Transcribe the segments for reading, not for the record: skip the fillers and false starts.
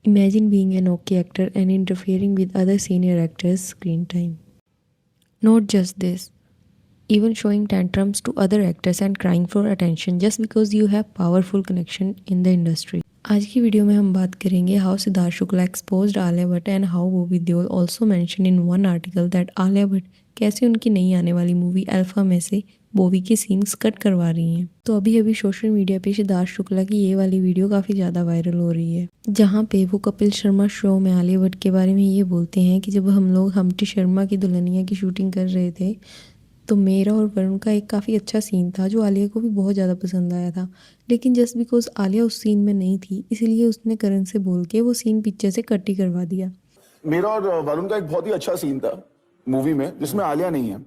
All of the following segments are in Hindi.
Imagine being an okay actor and interfering with other senior actors' screen time. Not just this, even showing tantrums to other actors and crying for attention just because you have powerful connection in the industry. आज की वीडियो में हम बात करेंगे how Siddharth Shukla exposed Alia Bhatt and how Bobby Deol also mention in one article that Alia Bhatt कैसे उनकी नई आने वाली मूवी अल्फा में से बॉबी के सीन्स कट करवा रही हैं। तो अभी अभी सोशल मीडिया पे सिद्धार्थ शुक्ला की ये वाली वीडियो काफ़ी ज़्यादा वायरल हो रही है, जहाँ पे वो कपिल शर्मा शो में आलिया भट्ट के बारे में ये बोलते हैं कि जब हम लोग हम्टी शर्मा की दुल्हनिया की शूटिंग कर रहे थे तो मेरा और वरुण का एक काफ़ी अच्छा सीन था जो आलिया को भी बहुत ज़्यादा पसंद आया था, लेकिन जस्ट बिकॉज आलिया उस सीन में नहीं थी इसलिए उसने करण से बोल के वो सीन पिक्चर से कट ही करवा दिया। मेरा और वरुण का एक बहुत ही अच्छा सीन था मूवी में जिसमें आलिया नहीं है,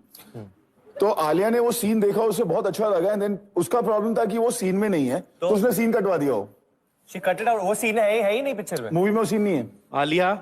तो आलिया ने वो सीन देखा, उसे बहुत अच्छा लगा एंड देन उसका प्रॉब्लम था कि वो सीन में नहीं है तो उसने सीन कटवा दिया। She cut it out. वो सीन है ही नहीं पिक्चर में, मूवी में वो सीन नहीं है। आलिया।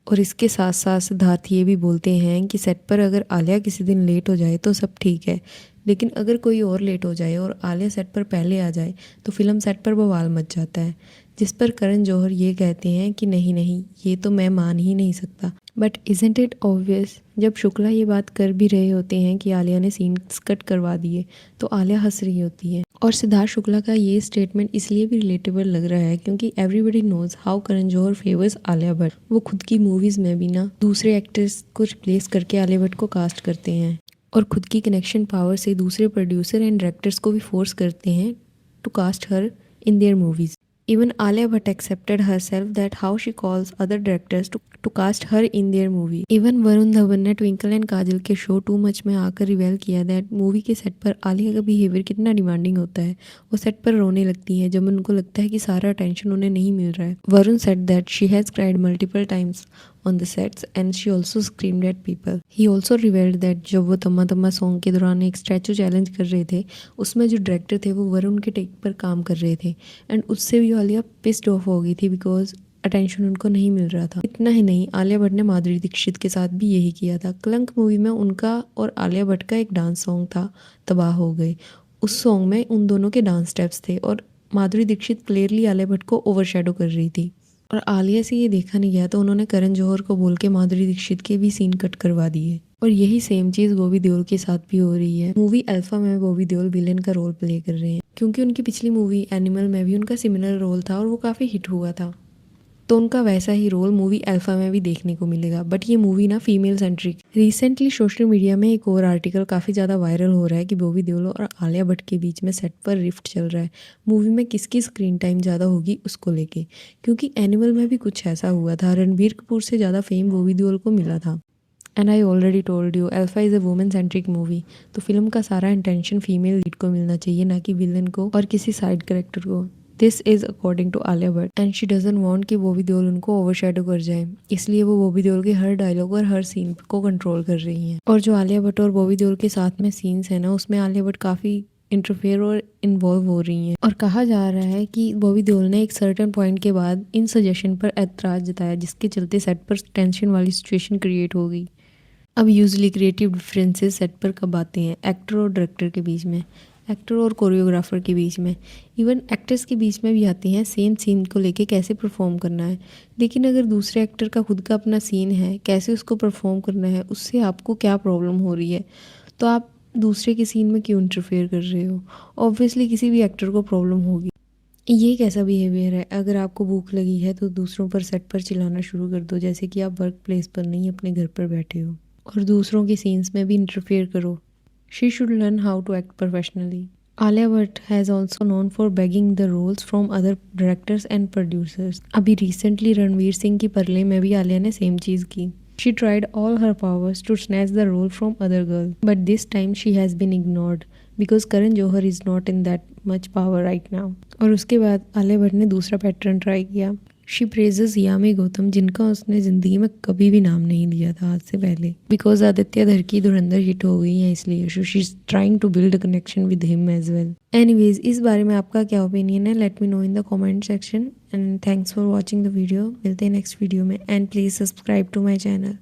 और इसके साथ साथ सिद्धार्थ ये भी बोलते हैं कि सेट पर अगर आलिया किसी दिन लेट हो जाए तो सब ठीक है, लेकिन अगर कोई और लेट हो जाए और आलिया सेट पर पहले आ जाए तो फिल्म सेट पर बवाल मच जाता है। जिस पर करण जौहर ये कहते हैं कि नहीं नहीं, ये तो मैं मान ही नहीं सकता। बट इज़न्ट इट ऑब्वियस, जब शुक्ला ये बात कर भी रहे होते हैं कि आलिया ने सीन्स कट करवा दिए तो आलिया हंस रही होती है। और सिद्धार्थ शुक्ला का ये स्टेटमेंट इसलिए भी रिलेटेबल लग रहा है क्योंकि everybody knows how Karan Johar favours Alia Bhatt. वो खुद की मूवीज़ में भी ना दूसरे एक्टर्स को रिप्लेस करके आलिया भट्ट को कास्ट करते हैं और खुद की कनेक्शन पावर से दूसरे प्रोड्यूसर एंड डायरेक्टर्स को भी फोर्स करते हैं to cast her in their movies. Even Alia Bhatt accepted herself that how she calls other directors to cast her in their movie. Even Varun Dhawan ने ट्विंकल एंड काजल के शो टू मच में आकर रिवेल किया दैट मूवी के सेट पर आलिया का बिहेवियर कितना डिमांडिंग होता है। वो सेट पर रोने लगती है जब उनको लगता है कि सारा अटेंशन उन्हें नहीं मिल रहा है। Varun said that she has cried multiple times on the sets and she also screamed at people. He also revealed that जब वो तम्मा तम्मा सॉन्ग के दौरान एक स्टैचू चैलेंज कर रहे थे उसमें जो डायरेक्टर थे वो वरुण के टेक पर काम कर रहे थे एंड उससे भी आलिया पिस्ड ऑफ हो गई थी बिकॉज अटेंशन उनको नहीं मिल रहा था। इतना ही नहीं, आलिया भट्ट ने माधुरी दीक्षित के साथ भी यही किया था। कलंक मूवी में उनका और आलिया भट्ट का एक डांस सॉन्ग था तबाह हो गए। उस सॉन्ग में उन दोनों के डांस स्टेप्स थे और माधुरी दीक्षित क्लियरली आलिया भट्ट को ओवरशैडो कर रही थी और आलिया से ये देखा नहीं गया तो उन्होंने करण जौहर को बोल के माधुरी दीक्षित के भी सीन कट करवा दिए। और यही सेम चीज़ बॉबी देओल के साथ भी हो रही है। मूवी अल्फा में बॉबी देओल विलेन का रोल प्ले कर रहे हैं क्योंकि उनकी पिछली मूवी एनिमल में भी उनका सिमिलर रोल था और वो काफ़ी हिट हुआ था, तो उनका वैसा ही रोल मूवी अल्फा में भी देखने को मिलेगा। बट ये मूवी ना female centric. Recently social media में एक और आर्टिकल काफ़ी ज़्यादा वायरल हो रहा है कि बॉबी देओल और आलिया भट्ट के बीच में सेट पर रिफ्ट चल रहा है मूवी में किसकी स्क्रीन टाइम ज़्यादा होगी उसको लेके, क्योंकि एनिमल में भी कुछ ऐसा हुआ था। रणबीर कपूर से ज़्यादा फेम बॉबी देओल को मिला था। And I already told you alpha is a women centric movie, तो फिल्म का सारा इंटेंशन फीमेल लीड को मिलना चाहिए, ना कि विलन को और किसी साइड कैरेक्टर को। This is according to Alia Bhatt and she doesn't want कि बॉबी देओल उनको ओवरशैडो कर जाए, इसलिए वो बॉबी देओल के हर डायलॉग और हर सीन को कंट्रोल कर रही हैं। और जो आलिया भट्ट और बॉबी देओल के साथ में सीन्स हैं ना, उसमें आलिया भट्ट काफ़ी इंटरफेयर और इन्वॉल्व हो रही हैं और कहा जा रहा है कि बॉबी देओल ने एक सर्टेन पॉइंट के बाद इन सजेशन पर एतराज़ जताया जिसके चलते सेट पर टेंशन वाली सिचुएशन क्रिएट हो गई। अब यूजली क्रिएटिव डिफरेंसेस सेट पर कब आते हैं? एक्टर और डायरेक्टर के बीच में, एक्टर और कोरियोग्राफर के बीच में, इवन एक्टर्स के बीच में भी आते हैं सेम सीन को लेके कैसे परफॉर्म करना है। लेकिन अगर दूसरे एक्टर का खुद का अपना सीन है, कैसे उसको परफॉर्म करना है, उससे आपको क्या प्रॉब्लम हो रही है, तो आप दूसरे के सीन में क्यों इंटरफेयर कर रहे हो? ऑब्वियसली किसी भी एक्टर को प्रॉब्लम होगी। ये कैसा बिहेवियर है? अगर आपको भूख लगी है तो दूसरों पर सेट पर चिल्लाना शुरू कर दो जैसे कि आप वर्क प्लेस पर नहीं अपने घर पर बैठे हो, और दूसरों के सीन्स में भी इंटरफेयर करो। She should learn how to act professionally. Alia Bhatt has also known for begging the roles from other directors and producers. अभी recently रणवीर सिंह की परले में भी आलिया ने सेम चीज़ की। She tried all her powers to snatch the role from other girl, but this time she has been ignored because Karan Johar is not in that much power right now. और उसके बाद आलिया भट्ट ने दूसरा पैटर्न ट्राई किया। शी प्रेजेस यामी गौतम, जिनका उसने ज़िंदगी में कभी भी नाम नहीं लिया था आज से पहले, बिकॉज आदित्य धर की धुरंधर हिट हो गई है इसलिए। So she is trying to build a connection with him as well. Anyways, इस बारे में आपका क्या ओपिनियन है? Let me know in the comment section and thanks for watching the video. मिलते हैं नेक्स्ट वीडियो में and please subscribe to my channel.